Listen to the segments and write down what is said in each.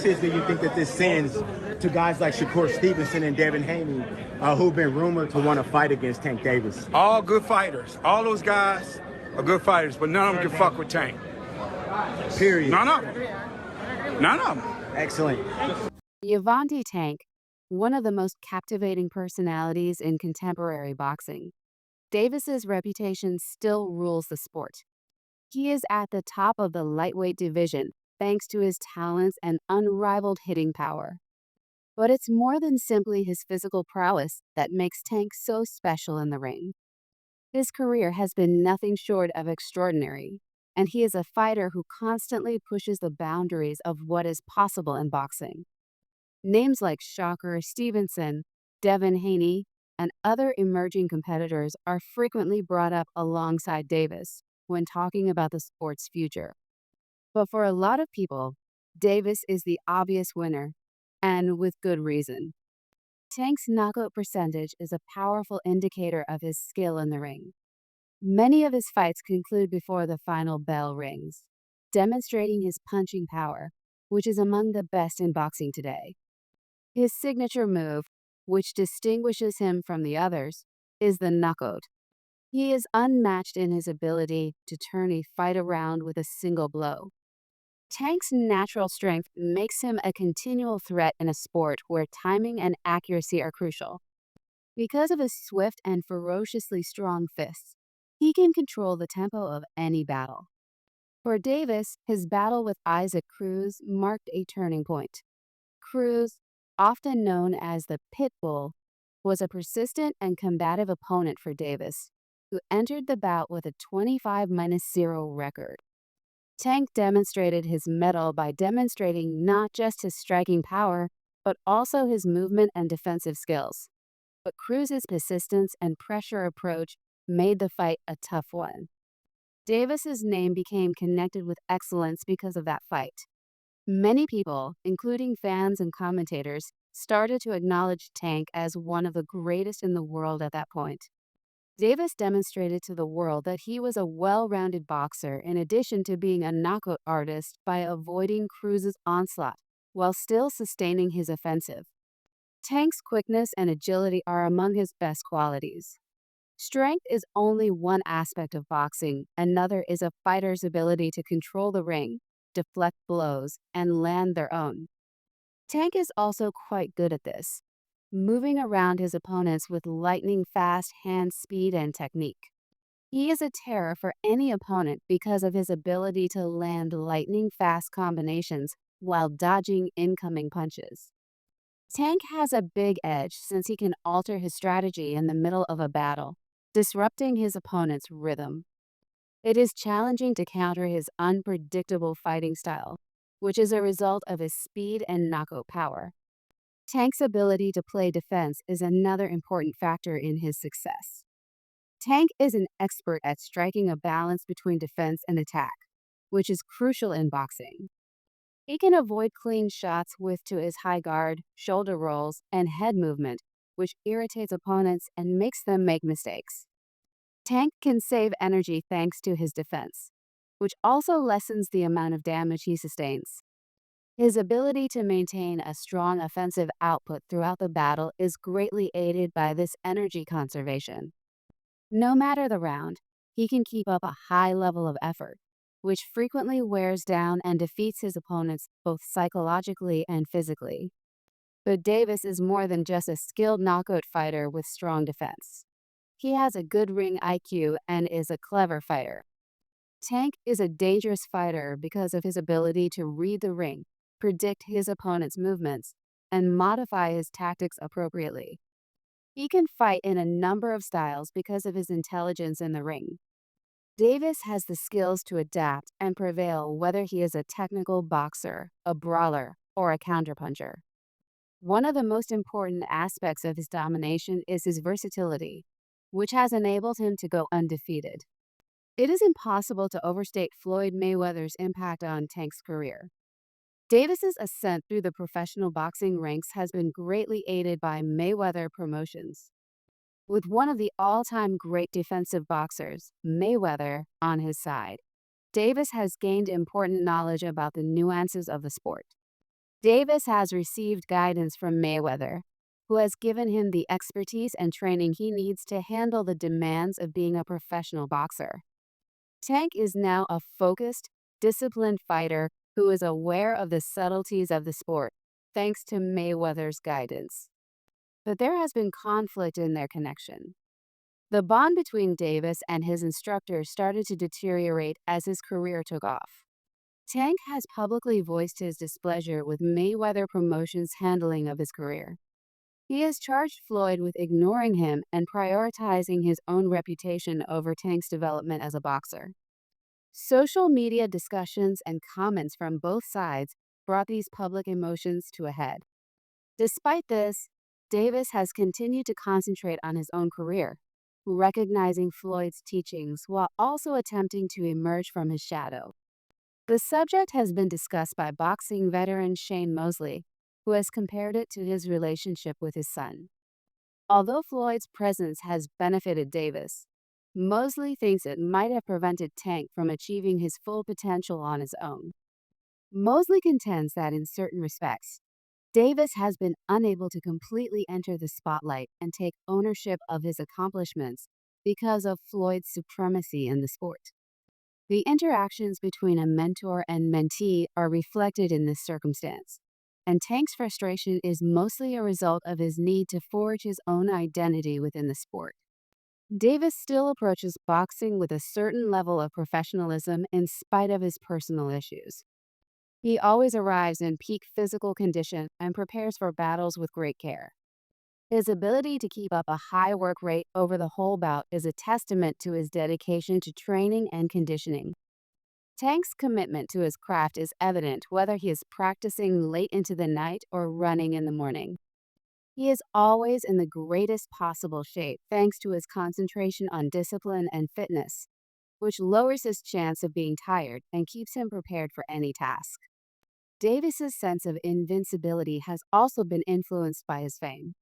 message do you think that this sends to guys like Shakur Stevenson and Devin Haney, who've been rumored to want to fight against Tank Davis? All good fighters. All those guys are good fighters, but none of them can fuck with Tank. Period. None of them. None of them. Excellent. Gervonta Tank, one of the most captivating personalities in contemporary boxing. Davis's reputation still rules the sport. He is at the top of the lightweight division thanks to his talents and unrivaled hitting power. But it's more than simply his physical prowess that makes Tank so special in the ring. His career has been nothing short of extraordinary, and he is a fighter who constantly pushes the boundaries of what is possible in boxing. Names like Shakur Stevenson, Devin Haney, and other emerging competitors are frequently brought up alongside Davis when talking about the sport's future. But for a lot of people, Davis is the obvious winner, and with good reason. Tank's knockout percentage is a powerful indicator of his skill in the ring. Many of his fights conclude before the final bell rings, demonstrating his punching power, which is among the best in boxing today. His signature move, which distinguishes him from the others, is the knockout. He is unmatched in his ability to turn a fight around with a single blow. Tank's natural strength makes him a continual threat in a sport where timing and accuracy are crucial. Because of his swift and ferociously strong fists, he can control the tempo of any battle. For Davis, his battle with Isaac Cruz marked a turning point. Cruz, often known as the Pit Bull, was a persistent and combative opponent for Davis, who entered the bout with a 25-0 record. Tank demonstrated his mettle by demonstrating not just his striking power, but also his movement and defensive skills. But Cruz's persistence and pressure approach made the fight a tough one. Davis's name became connected with excellence because of that fight. Many people, including fans and commentators, started to acknowledge Tank as one of the greatest in the world at that point. Davis demonstrated to the world that he was a well-rounded boxer in addition to being a knockout artist by avoiding Cruz's onslaught while still sustaining his offensive. Tank's quickness and agility are among his best qualities. Strength is only one aspect of boxing. Another is a fighter's ability to control the ring, deflect blows, and land their own. Tank is also quite good at this, moving around his opponents with lightning-fast hand speed and technique. He is a terror for any opponent because of his ability to land lightning-fast combinations while dodging incoming punches. Tank has a big edge since he can alter his strategy in the middle of a battle, disrupting his opponent's rhythm. It is challenging to counter his unpredictable fighting style, which is a result of his speed and knockout power. Tank's ability to play defense is another important factor in his success. Tank is an expert at striking a balance between defense and attack, which is crucial in boxing. He can avoid clean shots to his high guard, shoulder rolls, and head movement, which irritates opponents and makes them make mistakes. Tank can save energy thanks to his defense, which also lessens the amount of damage he sustains. His ability to maintain a strong offensive output throughout the battle is greatly aided by this energy conservation. No matter the round, he can keep up a high level of effort, which frequently wears down and defeats his opponents both psychologically and physically. But Davis is more than just a skilled knockout fighter with strong defense. He has a good ring IQ and is a clever fighter. Tank is a dangerous fighter because of his ability to read the ring, predict his opponent's movements, and modify his tactics appropriately. He can fight in a number of styles because of his intelligence in the ring. Davis has the skills to adapt and prevail whether he is a technical boxer, a brawler, or a counterpuncher. One of the most important aspects of his domination is his versatility, which has enabled him to go undefeated. It is impossible to overstate Floyd Mayweather's impact on Tank's career. Davis's ascent through the professional boxing ranks has been greatly aided by Mayweather Promotions. With one of the all-time great defensive boxers, Mayweather, on his side, Davis has gained important knowledge about the nuances of the sport. Davis has received guidance from Mayweather, who has given him the expertise and training he needs to handle the demands of being a professional boxer. Tank is now a focused, disciplined fighter who is aware of the subtleties of the sport, thanks to Mayweather's guidance. But there has been conflict in their connection. The bond between Davis and his instructor started to deteriorate as his career took off. Tank has publicly voiced his displeasure with Mayweather Promotions' handling of his career. He has charged Floyd with ignoring him and prioritizing his own reputation over Tank's development as a boxer. Social media discussions and comments from both sides brought these public emotions to a head. Despite this, Davis has continued to concentrate on his own career, recognizing Floyd's teachings while also attempting to emerge from his shadow. The subject has been discussed by boxing veteran Shane Mosley, who has compared it to his relationship with his son. Although Floyd's presence has benefited Davis, Mosley thinks it might have prevented Tank from achieving his full potential on his own. Mosley contends that in certain respects, Davis has been unable to completely enter the spotlight and take ownership of his accomplishments because of Floyd's supremacy in the sport. The interactions between a mentor and mentee are reflected in this circumstance, and Tank's frustration is mostly a result of his need to forge his own identity within the sport. Davis still approaches boxing with a certain level of professionalism in spite of his personal issues. He always arrives in peak physical condition and prepares for battles with great care. His ability to keep up a high work rate over the whole bout is a testament to his dedication to training and conditioning. Tank's commitment to his craft is evident whether he is practicing late into the night or running in the morning. He is always in the greatest possible shape thanks to his concentration on discipline and fitness, which lowers his chance of being tired and keeps him prepared for any task. Davis's sense of invincibility has also been influenced by his fame.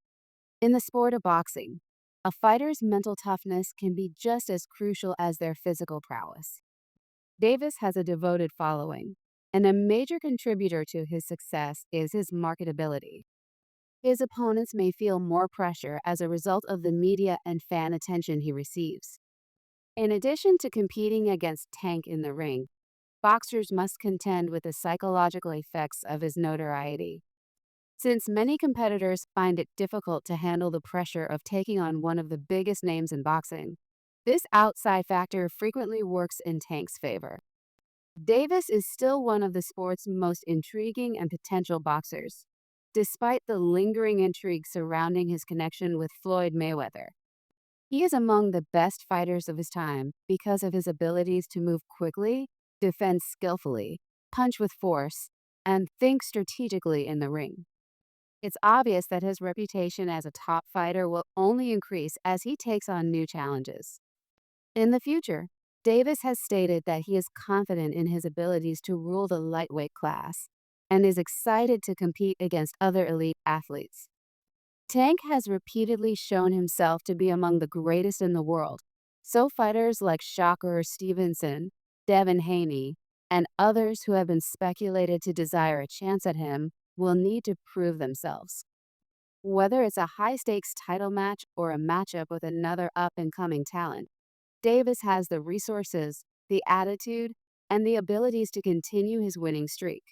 In the sport of boxing, a fighter's mental toughness can be just as crucial as their physical prowess. Davis has a devoted following, and a major contributor to his success is his marketability. His opponents may feel more pressure as a result of the media and fan attention he receives. In addition to competing against Tank in the ring, boxers must contend with the psychological effects of his notoriety. Since many competitors find it difficult to handle the pressure of taking on one of the biggest names in boxing, this outside factor frequently works in Tank's favor. Davis is still one of the sport's most intriguing and potential boxers, despite the lingering intrigue surrounding his connection with Floyd Mayweather. He is among the best fighters of his time because of his abilities to move quickly, defend skillfully, punch with force, and think strategically in the ring. It's obvious that his reputation as a top fighter will only increase as he takes on new challenges. In the future, Davis has stated that he is confident in his abilities to rule the lightweight class and is excited to compete against other elite athletes. Tank has repeatedly shown himself to be among the greatest in the world, so fighters like Shocker Stevenson, Devin Haney, and others who have been speculated to desire a chance at him will need to prove themselves. Whether it's a high-stakes title match or a matchup with another up-and-coming talent, Davis has the resources, the attitude, and the abilities to continue his winning streak.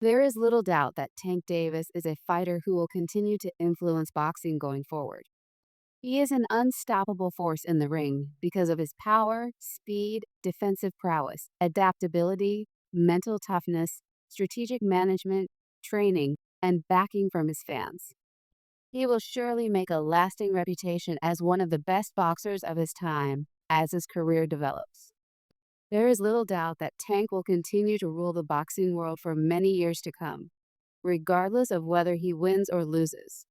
There is little doubt that Tank Davis is a fighter who will continue to influence boxing going forward. He is an unstoppable force in the ring because of his power, speed, defensive prowess, adaptability, mental toughness, strategic management, training, and backing from his fans. He will surely make a lasting reputation as one of the best boxers of his time as his career develops. There is little doubt that Tank will continue to rule the boxing world for many years to come, regardless of whether he wins or loses.